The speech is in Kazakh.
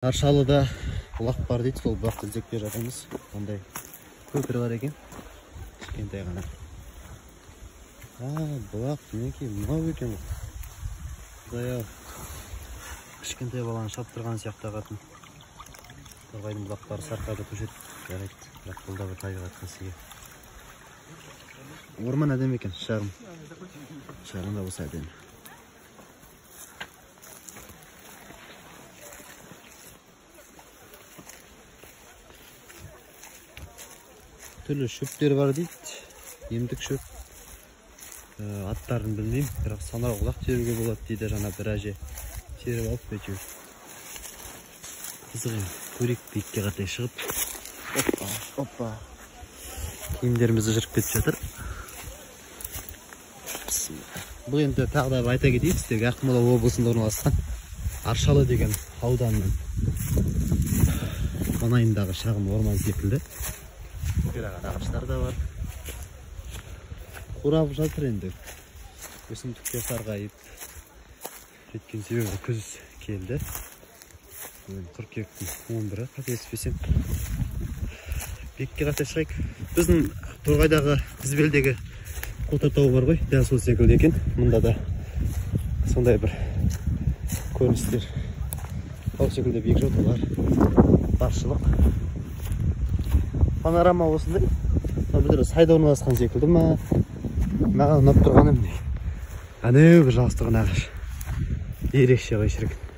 Аршалыда бұлақ бар дейді, сол бұлақты іздеп келе жатырмыз. Қандай көпір бар екен. Кішкентай ғана. Бұлақ мінекей мынау екен. Құдай-ау. Кішкентай баланы шаптырған сияқты ағатын. Торғайдың бұлақтары сарқады көшет. Жарайды. Бірақ бұл да бір табиғат кәсіге. Орман әдемі екен, шағын. Шағын да болса әдемі. Түрлі шөптер бар дейді, емдік шөп. Аттарын білмеймін, бірақ санау құлақ теруге болады дейді, жаңа бір әже теріп алып бәйтеу. Қызығым, көрек биікке қарай шығып. Оппа. Киімдерімізді жүріп кетіп жатыр. Бұл енді тағы да айта кетейік, сіздерге Ақмола облысында орналасқан Аршалы деген ауданның маңайындағы шағын орман секілді. Көкіраған ағаштар да бар. Қурап жатыр енді. Өсімдіктер сарғайып кеткен себебі күз келді. Қыркүйектің 11-і қателеспесем. Бекке қарай шығайық. Біздің Торғайдағы Қызбелдегі Қотыр-тау бар ғой, дәл сол секілді екен. Мұнда да сондай бір көріністер. Тау секілді биік жоталар, баршылық. Панорама осындай. Бір сайда орналасқан секілді ма? Маған ұнап тұрғаны міне. Әнеу бір жалғыз тұрған ағаш. Ерекше ғой шіркін.